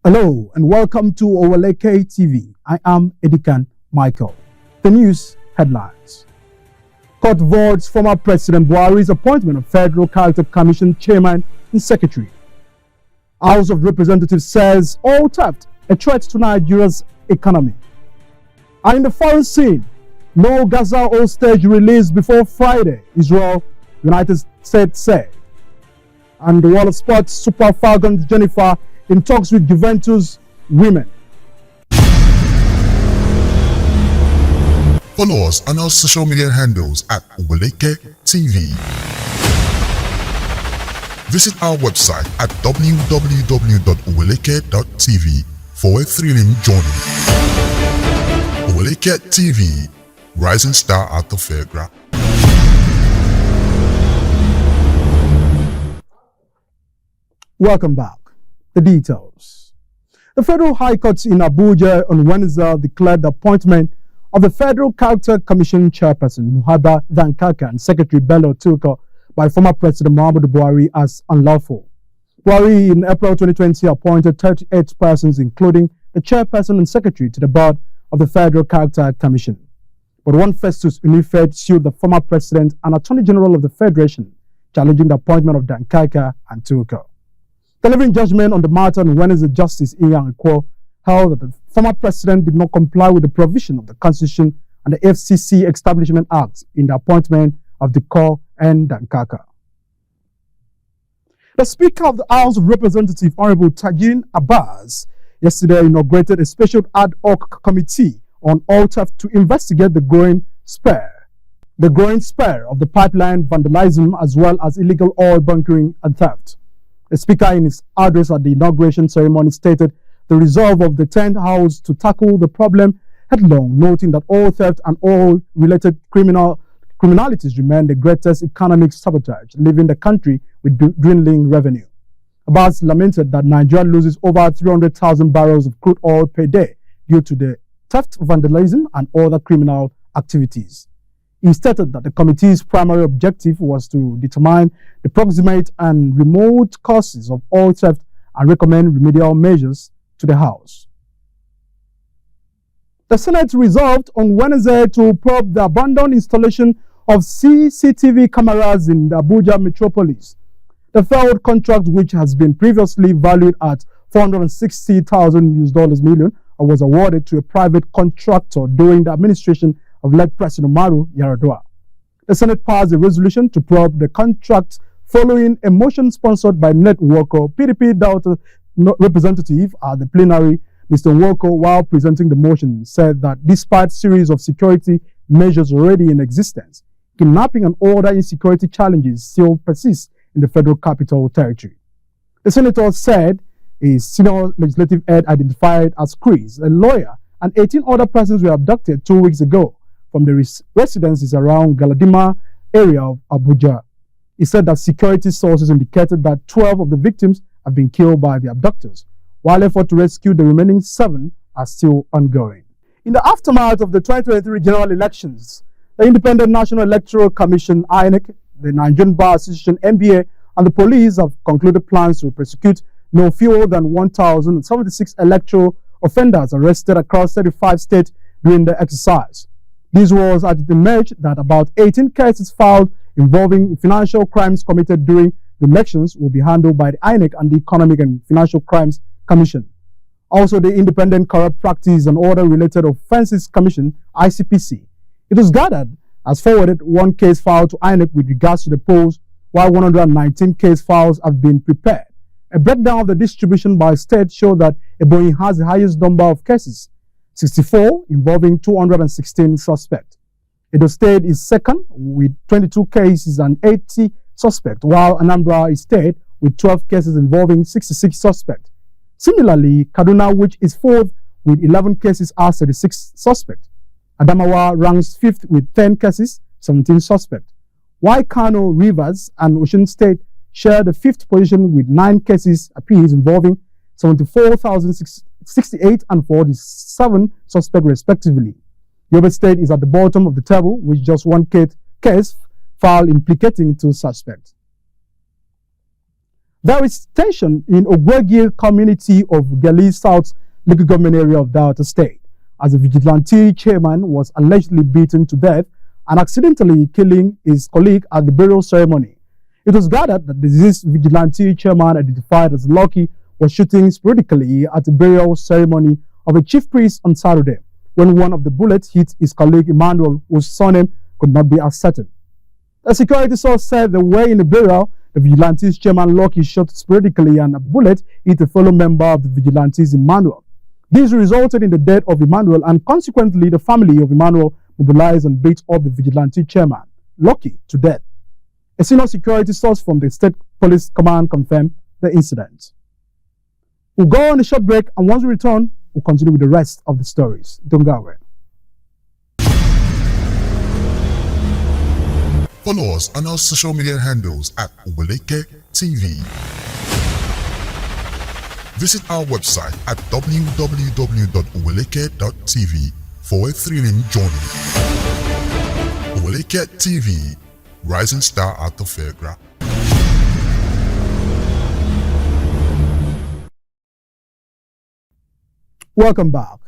Hello and welcome to Oweleketv. I am Edikan Michael. The news headlines. Court votes former President Buhari's appointment of Federal Character Commission Chairman and Secretary. House of Representatives says oil theft a threat to Nigeria's economy. And in the foreign scene, no Gaza hostage released before Friday, Israel, United States said. And the world of sports, Super Falcons Jennifer in talks with Juventus women. Follow us on our social media handles at Oweleketv. Visit our website at www.oweleket.tv for a thrilling journey. Oweleketv, rising star at the fairground. Welcome back. The details. The Federal High Court in Abuja on Wednesday declared the appointment of the Federal Character Commission Chairperson Muhaba Dankaka and Secretary Bello Tilko by former President Muhammadu Buhari as unlawful. Buhari in April 2020 appointed 38 persons, including the Chairperson and Secretary, to the board of the Federal Character Commission. But one Festus Unifed sued the former President and Attorney General of the Federation, challenging the appointment of Dankaka and Tilko. Delivering judgment on the matter on Wednesday, Justice Iyan Ekwo held that the former president did not comply with the provision of the Constitution and the FCC Establishment Act in the appointment of Diko and Dankaka. The Speaker of the House of Representatives, Honorable Tajin Abbas, yesterday inaugurated a special ad hoc committee on oil theft to investigate the growing spare of the pipeline vandalism as well as illegal oil bunkering and theft. The Speaker, in his address at the inauguration ceremony, stated the resolve of the 10th House to tackle the problem headlong, noting that oil theft and oil-related criminalities remain the greatest economic sabotage, leaving the country with dwindling revenue. Abbas lamented that Nigeria loses over 300,000 barrels of crude oil per day due to the theft, vandalism, and other criminal activities. He stated that the committee's primary objective was to determine the proximate and remote causes of oil theft and recommend remedial measures to the House. The Senate resolved on Wednesday to probe the abandoned installation of CCTV cameras in the Abuja metropolis. The failed contract, which has been previously valued at $460,000 million, was awarded to a private contractor during the administration of late President Umaru Yar'Adua. The Senate passed a resolution to probe the contract following a motion sponsored by Net Nwoko, PDP Delta representative at the plenary. Mr. Nwoko, while presenting the motion, said that despite series of security measures already in existence, kidnapping and other insecurity challenges still persist in the Federal Capital Territory. The senator said a senior legislative aide identified as Chris, a lawyer, and 18 other persons were abducted 2 weeks ago from the residences around Galadima area of Abuja. He said that security sources indicated that 12 of the victims have been killed by the abductors, while efforts to rescue the remaining 7 are still ongoing. In the aftermath of the 2023 general elections, the Independent National Electoral Commission, INEC, the Nigerian Bar Association, NBA, and the police have concluded plans to prosecute no fewer than 1,076 electoral offenders arrested across 35 states during the exercise. This was as it emerged that about 18 cases filed involving financial crimes committed during the elections will be handled by the INEC and the Economic and Financial Crimes Commission. Also, the Independent Corrupt Practice and Other Related Offences Commission, ICPC. It was gathered has forwarded 1 case filed to INEC with regards to the polls, while 119 case files have been prepared. A breakdown of the distribution by state showed that Ebonyi has the highest number of cases, 64, involving 216 suspects. Edo State is second with 22 cases and 80 suspects, while Anambra is third with 12 cases involving 66 suspects. Similarly, Kaduna, which is fourth with 11 cases, has 36 suspects. Adamawa ranks fifth with 10 cases, 17 suspects. While Kano, Rivers, and Osun State share the fifth position with 9 cases apiece involving 74,068 and 47 suspects respectively. Yobe State is at the bottom of the table with just 1 case filed implicating 2 suspects. There is tension in Ogwegi community of Gali South local government area of Delta State, as a vigilante chairman was allegedly beaten to death and accidentally killing his colleague at the burial ceremony. It was gathered that this vigilante chairman, identified as Lucky, was shooting sporadically at the burial ceremony of a chief priest on Saturday, when one of the bullets hit his colleague Emmanuel, whose surname could not be ascertained. A security source said the way in the burial, the vigilante's chairman Lucky shot sporadically and a bullet hit a fellow member of the vigilante's Emmanuel. This resulted in the death of Emmanuel, and consequently the family of Emmanuel mobilized and beat up the vigilante chairman, Lucky, to death. A senior security source from the State Police Command confirmed the incident. We'll go on a short break, and once we return, we'll continue with the rest of the stories. Don't go away. Follow us on our social media handles at Oweleketv. Visit our website at www.oweleketv for a thrilling journey. Oweleketv, rising star at the fairground. Welcome back.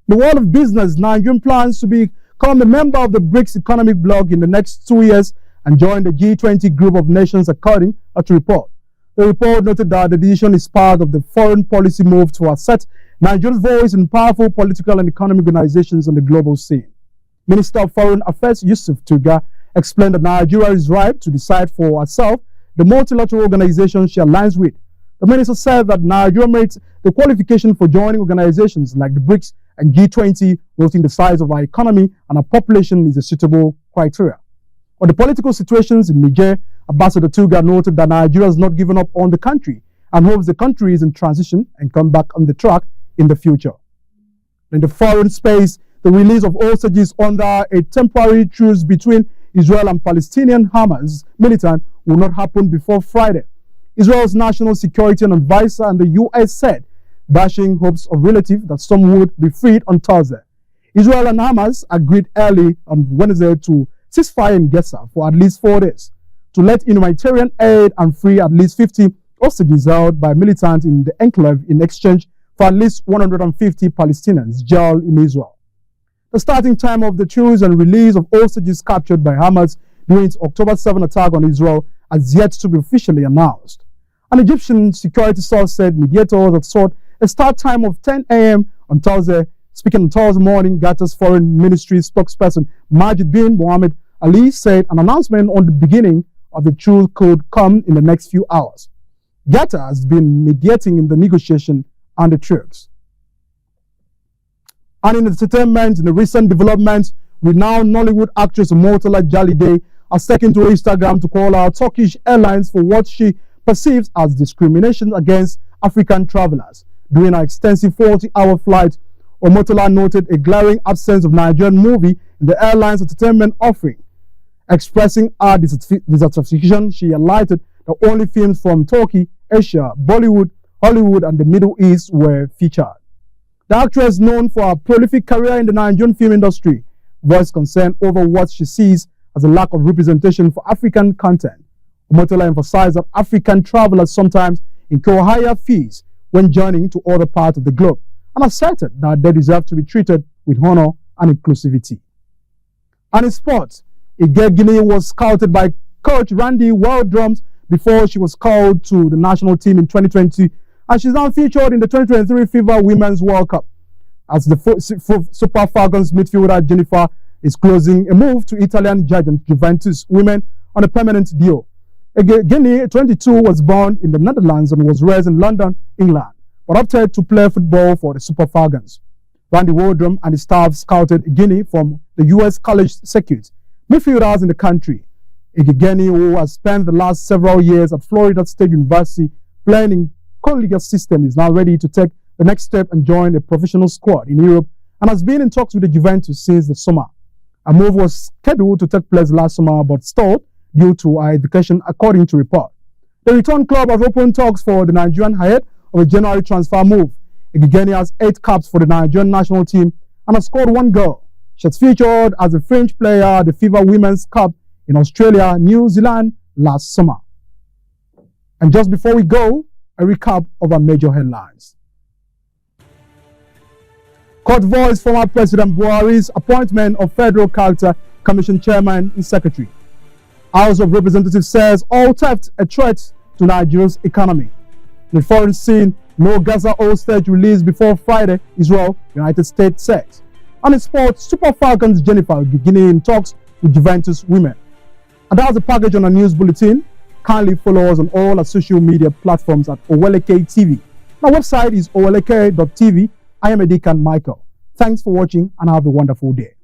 The world of business, Nigerian plans to become a member of the BRICS economic bloc in the next 2 years and join the G20 group of nations, according to report. The report noted that the decision is part of the foreign policy move to assert Nigeria's voice in powerful political and economic organizations on the global scene. Minister of Foreign Affairs Yusuf Tuga explained that Nigeria is ripe to decide for herself the multilateral organizations she aligns with. The minister said that Nigeria meets the qualification for joining organizations like the BRICS and G20, noting the size of our economy and our population is a suitable criteria. On the political situations in Niger, Ambassador Tuga noted that Nigeria has not given up on the country and hopes the country is in transition and come back on the track in the future. In the foreign space, the release of hostages under a temporary truce between Israel and Palestinian Hamas militant will not happen before Friday. Israel's national security advisor and the U.S. said, dashing hopes of relatives that some would be freed on Thursday. Israel and Hamas agreed early on Wednesday to ceasefire in Gaza for at least 4 days, to let humanitarian aid and free at least 50 hostages held by militants in the enclave in exchange for at least 150 Palestinians jailed in Israel. The starting time of the truce and release of hostages captured by Hamas during its October 7 attack on Israel has yet to be officially announced. An Egyptian security source said mediators had sought a start time of 10 a.m. on Thursday. Speaking on Thursday morning, Qatar's foreign ministry spokesperson Majid bin Mohammed Ali said an announcement on the beginning of the truce could come in the next few hours. Qatar has been mediating in the negotiation on the truce. And in entertainment, in the recent developments, renowned Nollywood actress Motola Jalide has taken to Instagram to call out Turkish Airlines for what she perceives as discrimination against African travelers. During her extensive 40-hour flight, Omotola noted a glaring absence of Nigerian movie in the airline's entertainment offering. Expressing her dissatisfaction, she highlighted that only films from Turkey, Asia, Bollywood, Hollywood, and the Middle East were featured. The actress, known for her prolific career in the Nigerian film industry, voiced concern over what she sees as a lack of representation for African content. Omotola emphasized that African travelers sometimes incur higher fees when journeying to other parts of the globe, and asserted that they deserve to be treated with honor and inclusivity. And in sports, Igegini was scouted by coach Randy Wildrums before she was called to the national team in 2020, and she's now featured in the 2023 FIFA Women's World Cup. As the Super Falcons midfielder Jennifer is closing a move to Italian giant Juventus women on a permanent deal. Igegini, 22, was born in the Netherlands and was raised in London, England, but opted to play football for the Super Falcons. Randy Waldrum and his staff scouted Igegini from the U.S. college circuit, midfielders in the country. Igegini, who has spent the last several years at Florida State University playing in collegiate system, is now ready to take the next step and join a professional squad in Europe and has been in talks with the Juventus since the summer. A move was scheduled to take place last summer but stalled due to her education, according to report. The return club has opened talks for the Nigerian ahead of a January transfer move. Igegini has 8 caps for the Nigerian national team and has scored 1 goal. She has featured as a French player at the FIFA Women's Cup in Australia, New Zealand last summer. And just before we go, a recap of our major headlines. Court voiced former President Buhari's appointment of Federal Character Commission Chairman and Secretary. House of Representatives says all theft a threat to Nigeria's economy. The foreign scene, no Gaza hostage released before Friday, Israel, United States says. And in sports, Super Falcons Jennifer will be beginning talks with Juventus women. And that's the package on our news bulletin. Kindly follow us on all our social media platforms at Oweleketv. Our website is oweleketv. I am Edikan Michael. Thanks for watching and have a wonderful day.